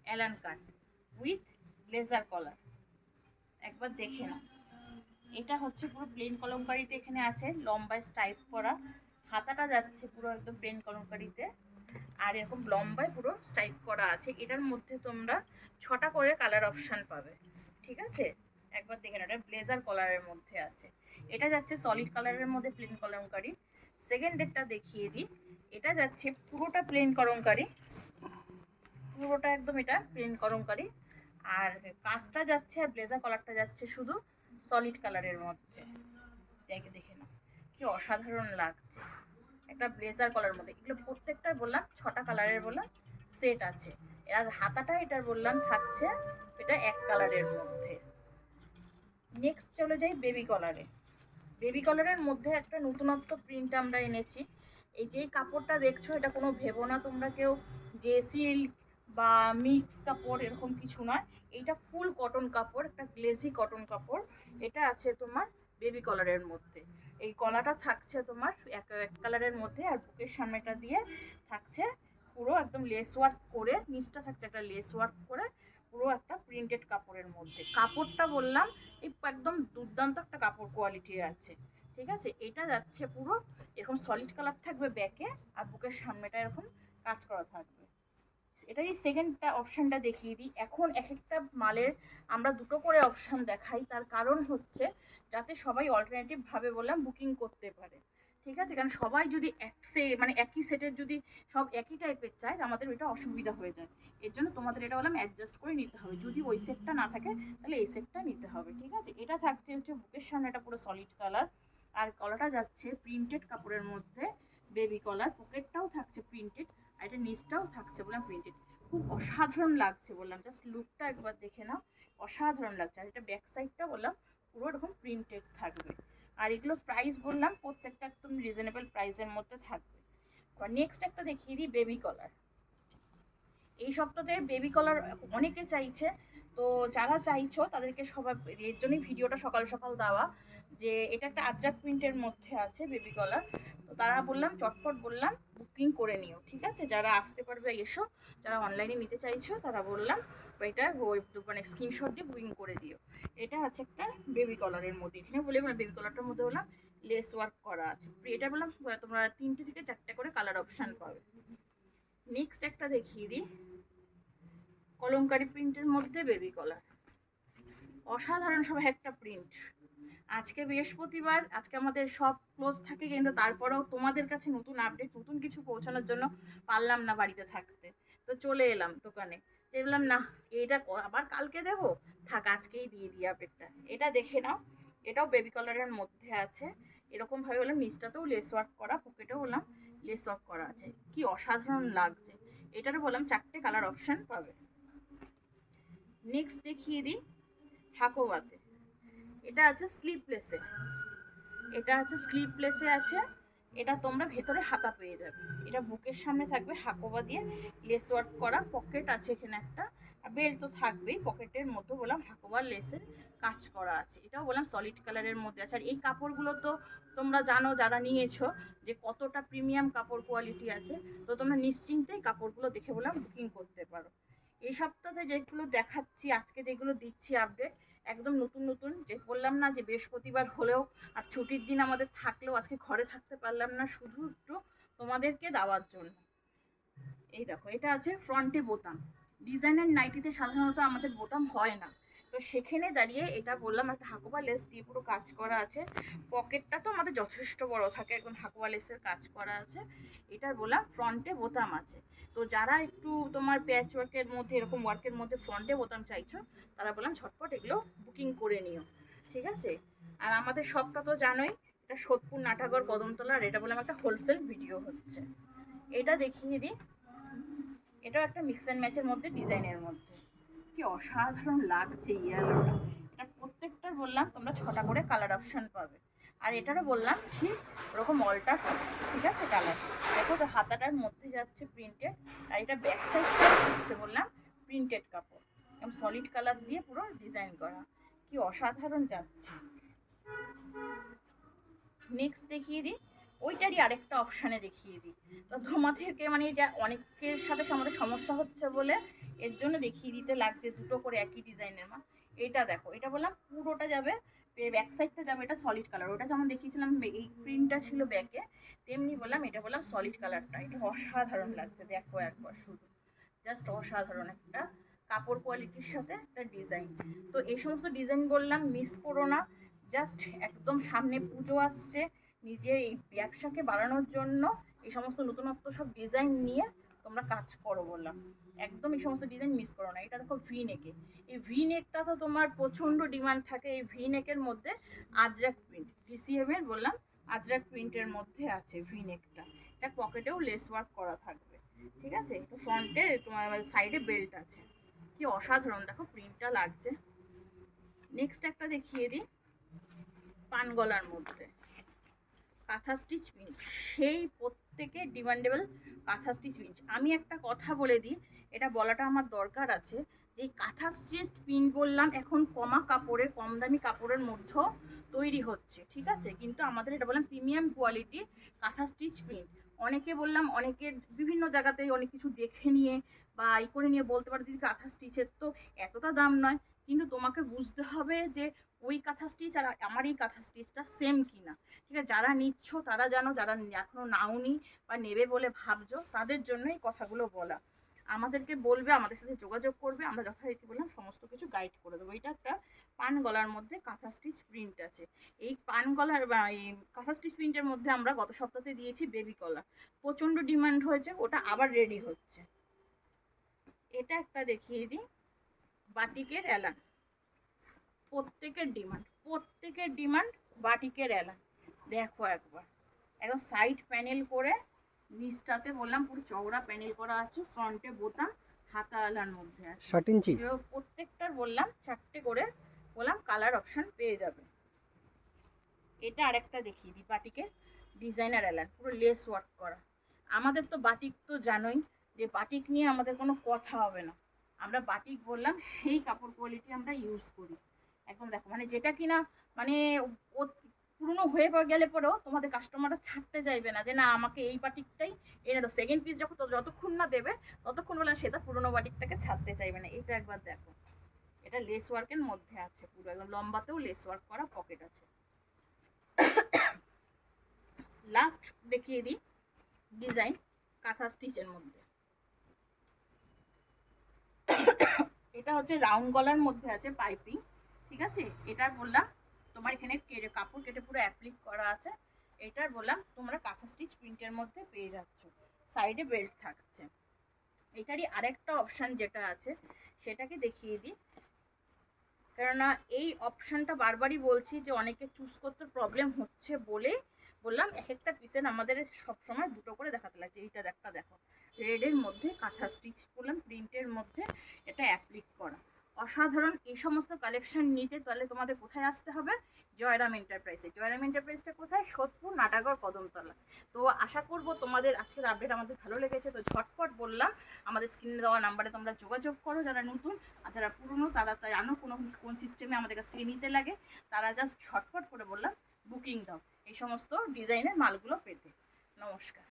Alan cut with laser কলার, একবার দেখে নাও। এটা হচ্ছে পুরো প্লেন কলমকারিতে এখানে আছে, লম্বায় স্টাইপ করা, হাতাটা যাচ্ছে পুরো একদম প্লেন কলমকারিতে, আর এরকম লম্বায় পুরো স্টাইপ করা আছে। এটার মধ্যে তোমরা 6টা করে কালার অপশান পাবে, ঠিক আছে? একবার দেখে নাও, এটা ব্লেজার কালারের মধ্যে আছে। এটা যাচ্ছে সলিড কালারের মধ্যে প্লেন কলমকারি। সেকেন্ড ডেটটা দেখিয়ে দিই, এটা যাচ্ছে পুরোটা প্লেন কলমকারি, পুরোটা একদম এটা প্লেন কলমকারি, আর কাজটা যাচ্ছে আর ব্লেজার কালারটা যাচ্ছে শুধু সলিড কালারের মধ্যে। দেখে নাও কি অসাধারণ লাগছে একটা ব্লেজার কালার মধ্যে। এগুলো প্রত্যেকটার বললাম 6টা কালারের বললাম সেট আছে। আর হাতাটা এটার বললাম থাকছে এটা এক কালারের মধ্যে। নেক্সট চলে যাই বেবি কলারে। বেবি কলারের মধ্যে একটা নতুনত্ব প্রিন্ট আমরা এনেছি। এই যে কাপড়টা দেখছো, এটা কোনো ভেবো না তোমরা কেউ যে সিল্ক বা মিক্স কাপড়, এরকম কিছু নয়। এইটা ফুল কটন কাপড়, একটা গ্লেজি কটন কাপড়। এটা আছে তোমার বেবি কলারের মধ্যে। এই কলাটা থাকছে তোমার এক কালারের মধ্যে, আর বুকের সামনেটা দিয়ে থাকছে পুরো একদম লেস ওয়ার্ক করে, নিচটা থাকছে একটা লেস ওয়ার্ক করে, পুরো একটা প্রিন্টেড কাপড়ের মধ্যে। কাপড়টা বললাম এই একদম দুর্দান্ত একটা কাপড় কোয়ালিটি আছে, ঠিক আছে? এটা যাচ্ছে পুরো এরকম সলিড কালার থাকবে ব্যাকে, আর বুকের সামনেটা এরকম কাজ করা থাকবে। এটারই সেকেন্ডটা অপশানটা দেখিয়ে দিই। এখন এক একটা মালের আমরা দুটো করে অপশান দেখাই, তার কারণ হচ্ছে যাতে সবাই অল্টারনেটিভ ভাবে বললাম বুকিং করতে পারে, ঠিক আছে? কারণ সবাই যদি মানে একই সেটের যদি সব একই টাইপের চায়, আমাদের এটা অসুবিধা হয়ে যায়। এর জন্য তোমাদের এটা বললাম অ্যাডজাস্ট করে নিতে হবে, যদি ওই সেটটা না থাকে তাহলে এই সেটটা নিতে হবে, ঠিক আছে? এটা থাকছে হচ্ছে বুকের সামনে, এটা পুরো সলিড কালার, আর কলারটা যাচ্ছে প্রিন্টেড কাপড়ের মধ্যে বেবি কলার, পকেটটাও থাকছে প্রিন্টেড, আর এটা নিচটাও থাকছে বললাম প্রিন্টেড। খুব অসাধারণ লাগছে বললাম, জাস্ট লুকটা একবার দেখে নাও, অসাধারণ লাগছে। আর এটা ব্যাক সাইডটা বললাম পুরো এরকম প্রিন্টেড থাকবে। আর এগুলো প্রাইস বললাম প্রত্যেকটা একদম রিজনেবল প্রাইসের মধ্যে থাকবে। আবার নেক্সট একটা দেখিয়ে দিই বেবি কলার। এই সপ্তাহে বেবি কলার অনেকে চাইছে, তো যারা চাইছো তাদেরকে সবাই এর জন্যই ভিডিওটা সকাল সকাল দেওয়া, যে এটা একটা আজরাক প্রিন্টের মধ্যে আছে বেবি কলার। তো তারা বললাম চটপট বললাম বুকিং করে নিও, ঠিক আছে? যারা আসতে পারবে এসো, যারা অনলাইনে নিতে চাইছো তারা বললাম এটা মানে স্ক্রিনশট দিয়ে বুকিং করে দিও। এটা আছে একটা বেবি কলারের মধ্যে, এখানে বলে বেবি কলারটার মধ্যে বললাম লেস ওয়ার্ক করা আছে। এটা বললাম তোমরা 3টে থেকে 4টে করে কালার অপশান পাবে। নেক্সট একটা দেখিয়ে দিই, কলমকারি প্রিন্টের মধ্যে বেবি কলার, অসাধারণ সব একটা প্রিন্ট। আজকে বৃহস্পতিবার, আজকে আমাদের সব ক্লোজ থাকে, কিন্তু তারপরেও তোমাদের কাছে নতুন আপডেট, নতুন কিছু পৌঁছানোর জন্য পারলাম না বাড়িতে থাকতে, তো চলে এলাম দোকানে। দেখলাম না এটা আবার কালকে দেবো, থাক আজকেই দিয়ে দিই আপডেটটা। এটা দেখে নাও, এটাও বেবি কালারের মধ্যে আছে। এরকম ভাবে হলাম নিচটাতেও লেস ওয়ার্ক করা, পকেটেও হলাম লেস ওয়ার্ক করা আছে, কি অসাধারণ লাগছে। এটারও বললাম 4টে কালার অপশান পাবে। নেক্সট দেখিয়ে দিই হাকোবাতে। এটা আছে স্লিপলেসে, এটা আছে স্লিপলেসে আছে। এটা তোমরা ভেতরে হাতা পেয়ে যাবে। এটা বুকের সামনে থাকবে হাকোবা দিয়ে লেস ওয়ার্ক করা, পকেট আছে এখানে একটা, বেল্ট তো থাকবেই। পকেটের মধ্যে বললাম হাকোবার লেসের কাজ করা আছে। এটাও বললাম সলিড কালারের মধ্যে আছে। আর এই কাপড়গুলো তো তোমরা জানো যারা নিয়েছো যে কতটা প্রিমিয়াম কাপড় কোয়ালিটি আছে, তো তোমরা নিশ্চিন্তেই কাপড়গুলো দেখে বললাম বুকিং করতে পারো। এই সপ্তাহে যেগুলো দেখাচ্ছি আজকে, যেগুলো দিচ্ছি আপডেট, একদম নতুন নতুন, যে বললাম না যে বৃহস্পতিবার হলেও আর ছুটির দিন আমাদের থাকলেও আজকে ঘরে থাকতে পারলাম না, শুধু একটু তোমাদেরকে দেওয়ার জন্য। এই দেখো, এটা আছে ফ্রন্টে বোতাম। ডিজাইনার নাইটিতে সাধারণত আমাদের বোতাম হয় না, তো সেখানে দাঁড়িয়ে এটা বললাম একটা হাকুবা লেস দিয়ে পুরো কাজ করা আছে। পকেটটা তো আমাদের যথেষ্ট বড় থাকে, একদম হাকুবা লেসের কাজ করা আছে। এটার বললাম ফ্রন্টে বোতাম আছে। তো যারা একটু তোমার প্যাচ ওয়ার্কের মধ্যে, এরকম ওয়ার্কের মধ্যে ফ্রন্টে বোতাম চাইছো, তারা বললাম ঝটপট এগুলো বুকিং করে নিও, ঠিক আছে? আর আমাদের শপটা তো জানোই, এটা সোদপুর নাটাগড় কদমতলা, আর এটা বললাম একটা হোলসেল ভিডিও হচ্ছে। এটা দেখিয়ে দিই, এটাও একটা মিক্স অ্যান্ড ম্যাচের মধ্যে, ডিজাইনের মধ্যে, কি অসাধারণ লাগছে ইয়েলোটা। এটা প্রত্যেকটার বললাম তোমরা 6টা করে কালার অপশান পাবে। আর এটারও বললাম ঠিক ওরকম অল্টার, ঠিক আছে? কালার দেখো তো, হাতাটার মধ্যে যাচ্ছে প্রিন্টেড, আর এটা ব্যাক সাইডটা হচ্ছে বললাম প্রিন্টেড কাপড়, এবং সলিড কালার দিয়ে পুরো ডিজাইন করা, কি অসাধারণ যাচ্ছে। নেক্সট দেখিয়ে দিই ওইটারই আরেকটা অপশানে দেখিয়ে দিই। তো তোমাদেরকে মানে এটা অনেকের সাথে আমাদের সমস্যা হচ্ছে বলে এর জন্য দেখিয়ে দিতে লাগছে দুটো করে একই ডিজাইনের মা। এটা দেখো, এটা বললাম পুরোটা যাবে, ব্যাক সাইডটা যাবে এটা সলিড কালার। ওটা যেমন দেখিয়েছিলাম এই প্রিন্টটা ছিল ব্যাকে, তেমনি বললাম এটা বললাম সলিড কালারটা। এটা অসাধারণ লাগছে, দেখো একবার শুধু, জাস্ট অসাধারণ একটা কাপড় কোয়ালিটির সাথে একটা ডিজাইন। তো এই সমস্ত ডিজাইন বললাম মিস করো না, জাস্ট একদম সামনে পুজো আসছে, নিজে এই ব্যবসাকে বাড়ানোর জন্য এই সমস্ত নতুনত্ব সব ডিজাইন নিয়ে তোমরা কাজ করো বললাম, একদম এই সমস্ত ডিজাইন মিস করো না। এটা দেখো ভি নেকে, এই ভি নেকটা তো তোমার প্রচণ্ড ডিমান্ড থাকে। এই ভি নেকের মধ্যে আজরাক প্রিন্ট, ভিসিএম এর বললাম আজরাক প্রিন্টের মধ্যে আছে ভি নেকটা। এটা পকেটেও লেস ওয়ার্ক করা থাকবে, ঠিক আছে। একটু ফ্রন্টে তোমার সাইডে বেল্ট আছে, কি অসাধারণ দেখো প্রিন্টটা লাগছে। নেক্সট একটা দেখিয়ে দিই, পান গলার মধ্যে কাঁথা স্টিচ প্রিন্ট, সেই প্রত্যেকের ডিমান্ডেবল কাঁথা স্টিচ প্রিন্ট। আমি একটা কথা বলে দিই, এটা বলাটা আমার দরকার আছে, যে কাঁথা স্টিচ প্রিন্ট বললাম এখন কমা কাপড়ের, কম দামি কাপড়ের মধ্যেও তৈরি হচ্ছে, ঠিক আছে। কিন্তু আমাদের এটা বললাম প্রিমিয়াম কোয়ালিটি কাঁথা স্টিচ প্রিন্ট। অনেকে বললাম অনেকের বিভিন্ন জায়গাতে অনেক কিছু দেখে নিয়ে বা ই করে নিয়ে বলতে পারে দিদি কাঁথা স্টিচের তো এতটা দাম নয়, কিন্তু তোমাকে বুঝতে হবে যে ওই কাঁথা স্টিচ আর আমার এই কাঁথা স্টিচটা সেম কিনা, ঠিক আছে। যারা নিচ্ছ তারা জানো, যারা এখনো নাওনি বা নেবে বলে ভাবছো তাদের জন্য এই কথাগুলো বলা। আমাদেরকে বলবে, আমাদের সাথে যোগাযোগ করবে, আমরা যথারীতি বললাম সমস্ত কিছু গাইড করে দেবো। এটা একটা পান গলার মধ্যে কাঁথা স্টিচ প্রিন্ট আছে। এই পান গলার বা এই কাঁথা স্টিচ প্রিন্টের মধ্যে আমরা গত সপ্তাহে দিয়েছি বেবি কলার, প্রচণ্ড ডিমান্ড হয়েছে, ওটা আবার রেডি হচ্ছে। এটা একটা দেখিয়ে দিই, বাটিকের এলান, প্রত্যেকের ডিমান্ড বাটিকের এলান। দেখো একবার একদম সাইড প্যানেল করে, নিচটাতে বললাম পুরো চওড়া প্যানেল করা আছে, ফ্রন্টে বোতাম, হাতা আলার মধ্যে আছে 60 ইঞ্চি। প্রত্যেকটার বললাম 4টে করে বললাম কালার অপশন পেয়ে যাবে। এটা আরেকটা দেখিয়ে দিই, বাটিকের ডিজাইনার এলান, পুরো লেস ওয়ার্ক করা। আমাদের তো বাটিক তো জানোই যে বাটিক নিয়ে আমাদের কোনো কথা হবে না, আমরা বাটিক বললাম সেই কাপড় কোয়ালিটি আমরা ইউজ করি একদম। দেখো মানে যেটা কিনা মানে ও পুরনো হয়ে গেলে পরেও তোমাদের কাস্টমাররা ছাড়তে চাইবে না, যে না আমাকে এই বাটিকটাই এনে দাও। সেকেন্ড পিস যতক্ষণ না দেবে ততক্ষণ বলে সেটা পুরনো বাটিকটাকে ছাড়তে চাইবে না। এটা একবার দেখো, এটা লেস ওয়ার্কের মধ্যে আছে, পুরো একদম লম্বাতেও লেস ওয়ার্ক করা, পকেট আছে। লাস্ট দেখিয়ে দিই ডিজাইন কাঁথা স্টিচের মধ্যে, এটা হচ্ছে রাউন্ড গলার মধ্যে আছে পাইপিং, ঠিক আছে। এটার বললাম তোমার এখানে কাপড় কেটে পুরো অ্যাপ্লিক করা আছে। এটার বললাম তোমরা কাঁথা স্টিচ প্রিন্টের মধ্যে পেয়ে যাচ্ছ, সাইডে বেল্ট থাকছে। এটারই আরেকটা অপশান যেটা আছে সেটাকে দেখিয়ে দিই, কেননা এই অপশানটা বারবারই বলছি যে অনেকে চুজ করতে প্রবলেম হচ্ছে বলে বললাম এক একটা পিসের আমাদের সবসময় দুটো করে দেখাতে লাগছে। এইটা একটা দেখো, রেডের মধ্যে কাঁথা স্টিচ বললাম প্রিন্টের মধ্যে, এটা অ্যাপ্লিক করা, অসাধারণ। এই সমস্ত কালেকশন নিতে তাহলে তোমাদের কোথায় আসতে হবে, জয়রাম এন্টারপ্রাইজে। জয়রাম এন্টারপ্রাইজটা কোথায়, সোদপুর নাটাগড় কদমতলা। তো আশা করব তোমাদের আজকের আপডেট আমাদের ভালো লেগেছে। তো ঝটপট বললাম আমাদের স্ক্রিনে দেওয়া নাম্বারে তোমরা যোগাযোগ করো, যারা নতুন আর যারা পুরনো তারা জানো কোন সিস্টেমে আমাদের কাছে নিতে লাগে, তারা জাস্ট ঝটপট করে বললাম বুকিং দাও এই সমস্ত ডিজাইনের মালগুলো পেতে। নমস্কার।